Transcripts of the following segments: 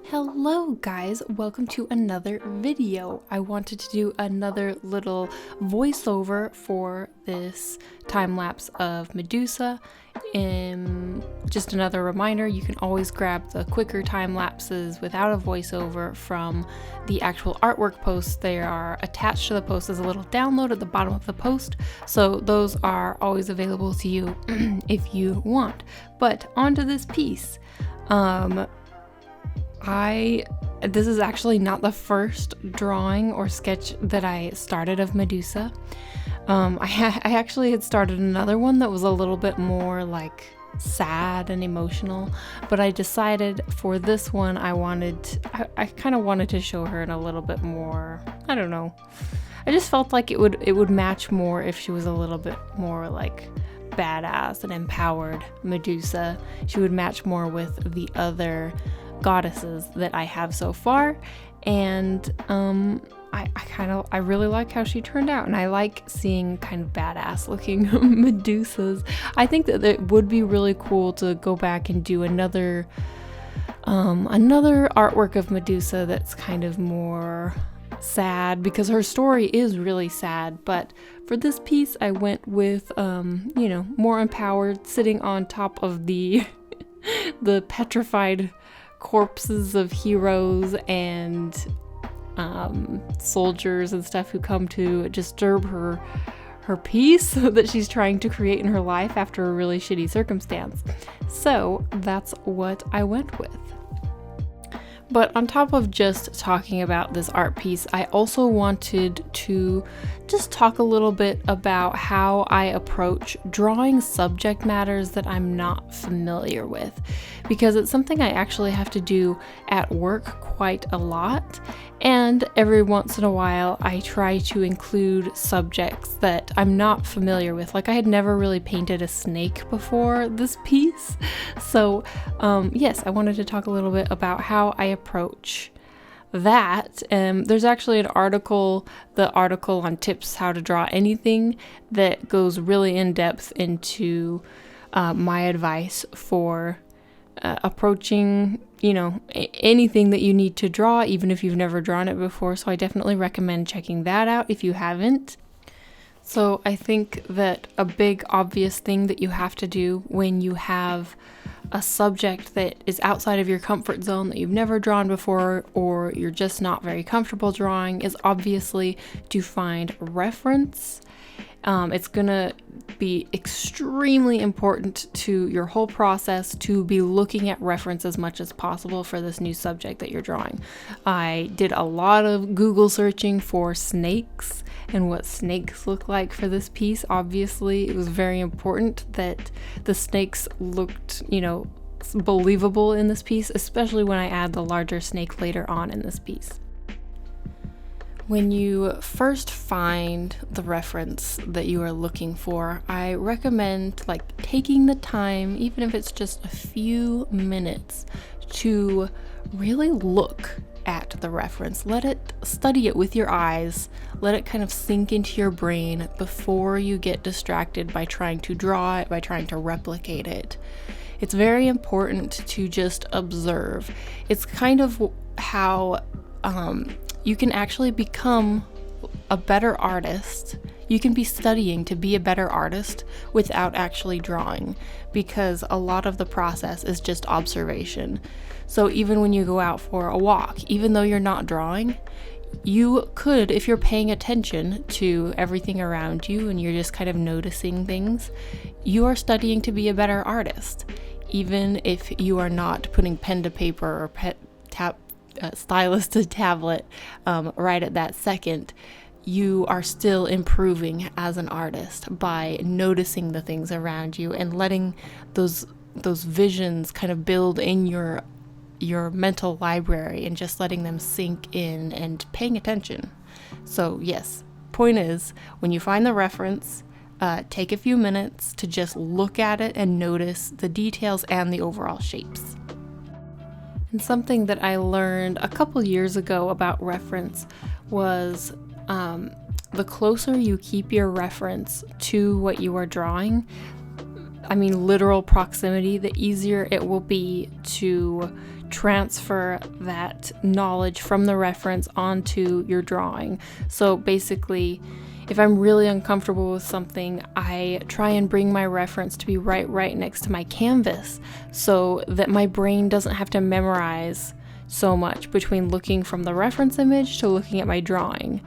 Hello guys, welcome to another video. I wanted to do another little voiceover for this time lapse of Medusa. Just another reminder, you can always grab the quicker time lapses without a voiceover from the actual artwork posts. They are attached to the post as a little download at the bottom of the post, so those are always available to you if you want. But onto this piece. This is actually not the first drawing or sketch that I started of Medusa. I actually had started another one that was a little bit more like sad and emotional, but I decided for this one I kind of wanted to show her in a little bit more, I don't know. I just felt like it would match more if she was a little bit more like badass and empowered Medusa. She would match more with the other goddesses that I have so far, and I really like how she turned out, and I like seeing kind of badass looking Medusas. I think that it would be really cool to go back and do another artwork of Medusa that's kind of more sad, because her story is really sad. But for this piece I went with more empowered, sitting on top of the petrified corpses of heroes and soldiers and stuff who come to disturb her peace that she's trying to create in her life after a really shitty circumstance. So that's what I went with. But on top of just talking about this art piece, I also wanted to just talk a little bit about how I approach drawing subject matters that I'm not familiar with, because it's something I actually have to do at work quite a lot, and every once in a while I try to include subjects that I'm not familiar with. Like, I had never really painted a snake before this piece, so yes, I wanted to talk a little bit about how I approach that. There's actually an article, the article on tips how to draw anything, that goes really in depth into my advice for approaching anything that you need to draw, even if you've never drawn it before. So I definitely recommend checking that out if you haven't. So I think that a big obvious thing that you have to do when you have a subject that is outside of your comfort zone, that you've never drawn before, or you're just not very comfortable drawing, is obviously to find reference. It's gonna be extremely important to your whole process to be looking at reference as much as possible for this new subject that you're drawing. I did a lot of Google searching for snakes and what snakes look like for this piece. Obviously, it was very important that the snakes looked, believable in this piece, especially when I add the larger snake later on in this piece. When you first find the reference that you are looking for, I recommend taking the time, even if it's just a few minutes, to really look at the reference. Study it with your eyes, let it kind of sink into your brain before you get distracted by trying to draw it, by trying to replicate it. It's very important to just observe. It's kind of how you can actually become a better artist. You can be studying to be a better artist without actually drawing, because a lot of the process is just observation. So even when you go out for a walk, even though you're not drawing, you could, if you're paying attention to everything around you and you're just kind of noticing things, you are studying to be a better artist. Even if you are not putting pen to paper or stylus to tablet right at that second, you are still improving as an artist by noticing the things around you and letting those visions kind of build in your mental library, and just letting them sink in and paying attention. So yes, point is, when you find the reference, take a few minutes to just look at it and notice the details and the overall shapes. And something that I learned a couple years ago about reference was the closer you keep your reference to what you are drawing, literal proximity, the easier it will be to transfer that knowledge from the reference onto your drawing. So basically, if I'm really uncomfortable with something, I try and bring my reference to be right next to my canvas so that my brain doesn't have to memorize so much between looking from the reference image to looking at my drawing.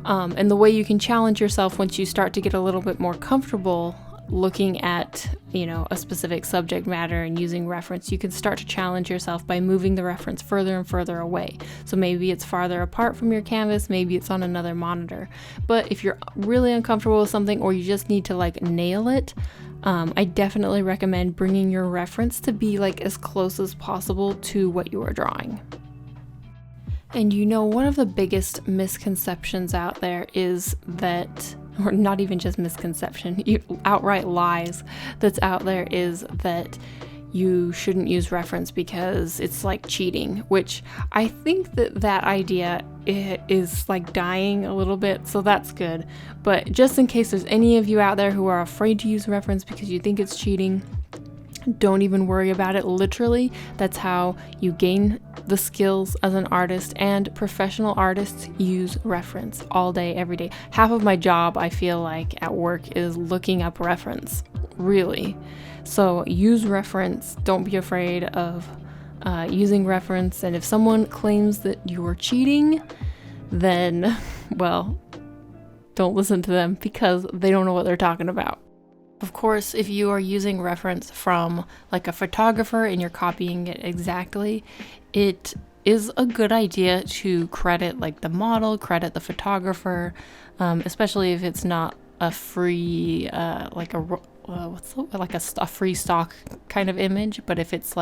And the way you can challenge yourself once you start to get a little bit more comfortable looking at, a specific subject matter and using reference, you can start to challenge yourself by moving the reference further and further away. So maybe it's farther apart from your canvas, maybe it's on another monitor. But if you're really uncomfortable with something, or you just need to nail it, I definitely recommend bringing your reference to be as close as possible to what you are drawing. And one of the biggest misconceptions out there is that, or not even just misconception, outright lies that's out there, is that you shouldn't use reference because it's like cheating, which I think that idea is dying a little bit, so that's good. But just in case there's any of you out there who are afraid to use reference because you think it's cheating, don't even worry about it. Literally, that's how you gain the skills as an artist, and professional artists use reference all day, every day. Half of my job, I feel like, at work is looking up reference, really. So use reference. Don't be afraid of using reference. And if someone claims that you are cheating, then, well, don't listen to them because they don't know what they're talking about. Of course, if you are using reference from a photographer and you're copying it exactly, it is a good idea to credit the model, credit the photographer, especially if it's not a free, a free stock kind of image. But if it's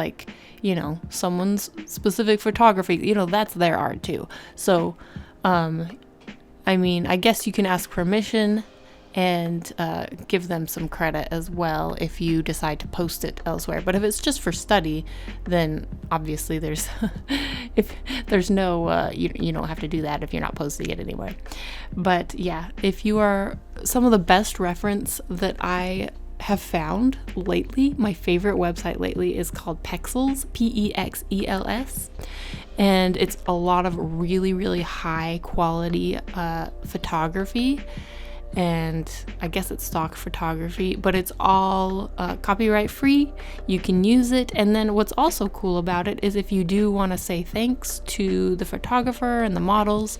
someone's specific photography, that's their art too. So, I guess you can ask permission and give them some credit as well if you decide to post it elsewhere. But if it's just for study, then obviously there's no you don't have to do that if you're not posting it anywhere. But yeah, if you are, some of the best reference that I have found lately, my favorite website lately is called Pexels, Pexels, and it's a lot of really high quality photography. And I guess it's stock photography, but it's all copyright free. You can use it. And then what's also cool about it is if you do want to say thanks to the photographer and the models,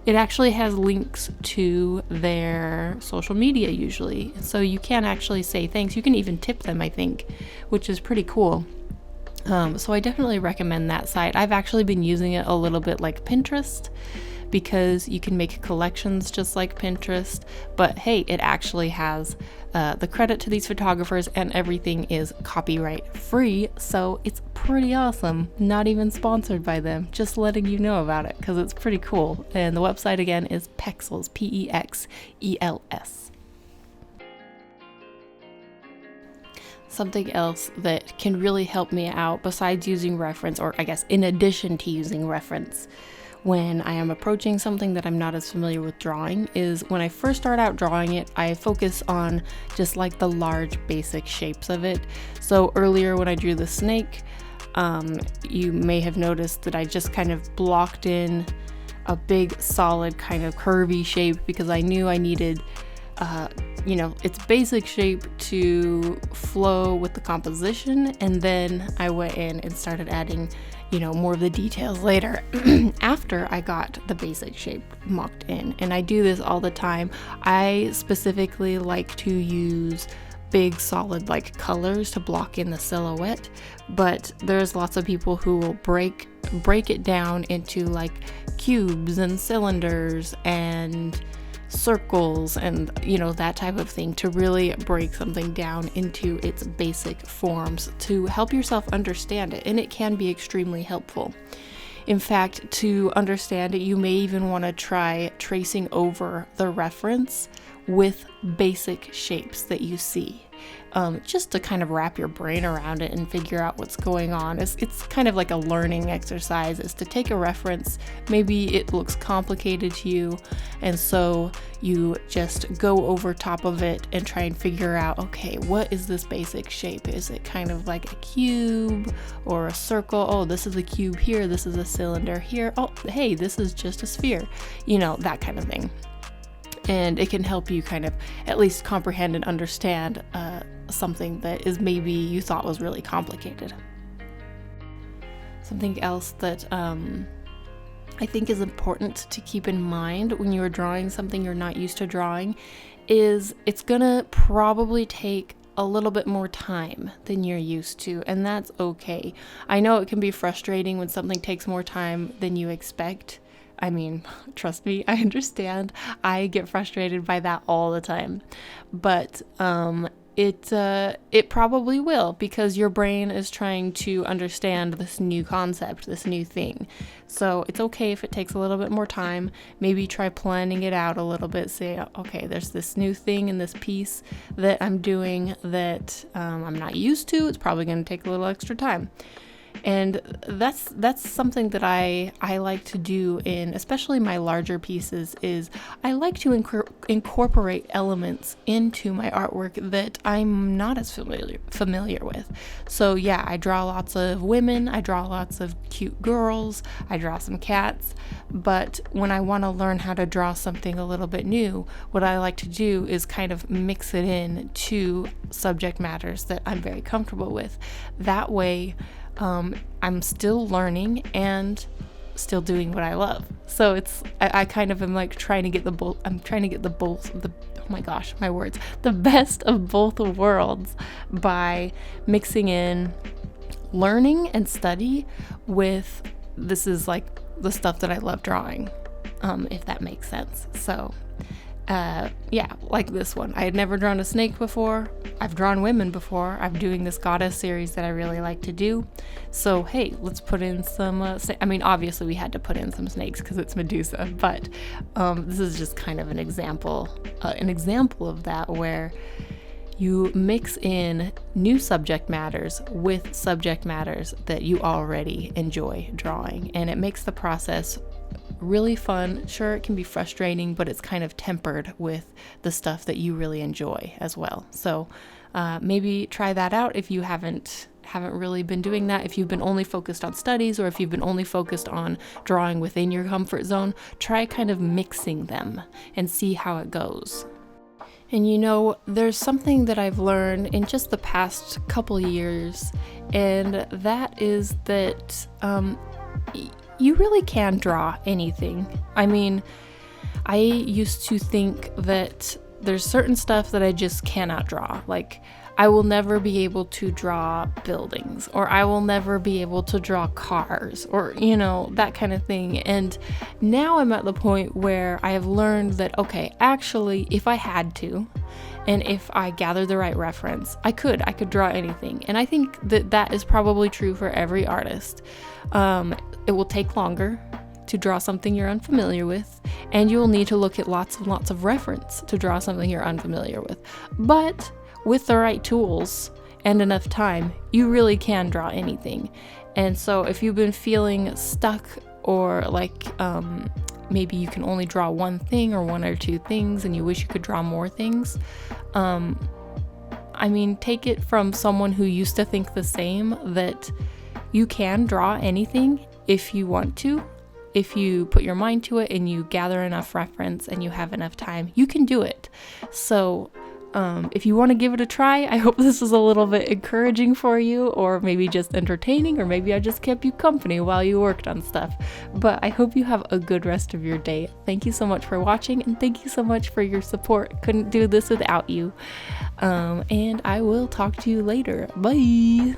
it actually has links to their social media usually. So you can actually say thanks. You can even tip them, I think, which is pretty cool. So I definitely recommend that site. I've actually been using it a little bit like Pinterest, because you can make collections just like Pinterest, but hey, it actually has the credit to these photographers and everything is copyright free, so it's pretty awesome. Not even sponsored by them, just letting you know about it because it's pretty cool. And the website again is Pexels, Pexels. Something else that can really help me out besides using reference, or I guess in addition to using reference, when I am approaching something that I'm not as familiar with drawing, is when I first start out drawing it, I focus on just the large basic shapes of it. So earlier when I drew the snake, you may have noticed that I just kind of blocked in a big solid kind of curvy shape because I knew I needed its basic shape to flow with the composition, and then I went in and started adding more of the details later after I got the basic shape mocked in. And I do this all the time. I specifically like to use big solid colors to block in the silhouette, but there's lots of people who will break it down into cubes and cylinders and circles and that type of thing to really break something down into its basic forms to help yourself understand it, and it can be extremely helpful. In fact, to understand it, you may even want to try tracing over the reference with basic shapes that you see. just to kind of wrap your brain around it and figure out what's going on. It's kind of like a learning exercise. Is to take a reference, maybe it looks complicated to you, and so you just go over top of it and try and figure out, okay, what is this basic shape? Is it kind of like a cube or a circle? Oh, this is a cube here, this is a cylinder here. Oh, hey, this is just a sphere. That kind of thing. And it can help you kind of at least comprehend and understand something that is maybe you thought was really complicated. Something else that I think is important to keep in mind when you are drawing something you're not used to drawing is it's gonna probably take a little bit more time than you're used to, and that's okay. I know it can be frustrating when something takes more time than you expect. I mean, trust me, I understand. I get frustrated by that all the time. But it probably will, because your brain is trying to understand this new concept, this new thing. So it's okay if it takes a little bit more time. Maybe try planning it out a little bit. Say, okay, there's this new thing in this piece that I'm doing that I'm not used to. It's probably going to take a little extra time. And that's something that I like to do in especially my larger pieces. Is I like to incorporate elements into my artwork that I'm not as familiar with. So yeah, I draw lots of women, I draw lots of cute girls, I draw some cats, but when I want to learn how to draw something a little bit new, what I like to do is kind of mix it in to subject matters that I'm very comfortable with. That way I'm still learning and still doing what I love. So I kind of am like trying to get the best of both worlds by mixing in learning and study with this is like the stuff that I love drawing, if that makes sense. So yeah, like this one. I had never drawn a snake before. I've drawn women before. I'm doing this goddess series that I really like to do. So, hey, let's put in some, obviously we had to put in some snakes because it's Medusa, but this is just kind of an example of that where you mix in new subject matters with subject matters that you already enjoy drawing, and it makes the process really fun. Sure, it can be frustrating, but it's kind of tempered with the stuff that you really enjoy as well. So maybe try that out if you haven't really been doing that. If you've been only focused on studies, or if you've been only focused on drawing within your comfort zone, try kind of mixing them and see how it goes. And there's something that I've learned in just the past couple years, and that is that you really can draw anything. I mean, I used to think that there's certain stuff that I just cannot draw. Like, I will never be able to draw buildings, or I will never be able to draw cars, or, that kind of thing. And now I'm at the point where I have learned that, okay, actually, if I had to, and if I gathered the right reference, I could draw anything. And I think that is probably true for every artist. It will take longer to draw something you're unfamiliar with, and you'll need to look at lots and lots of reference to draw something you're unfamiliar with. But with the right tools and enough time, you really can draw anything. And so if you've been feeling stuck, or like maybe you can only draw one thing or one or two things and you wish you could draw more things, take it from someone who used to think the same, that you can draw anything if you want to. If you put your mind to it and you gather enough reference and you have enough time, you can do it. So if you want to give it a try, I hope this was a little bit encouraging for you, or maybe just entertaining, or maybe I just kept you company while you worked on stuff. But I hope you have a good rest of your day. Thank you so much for watching, and thank you so much for your support. Couldn't do this without you. And I will talk to you later. Bye!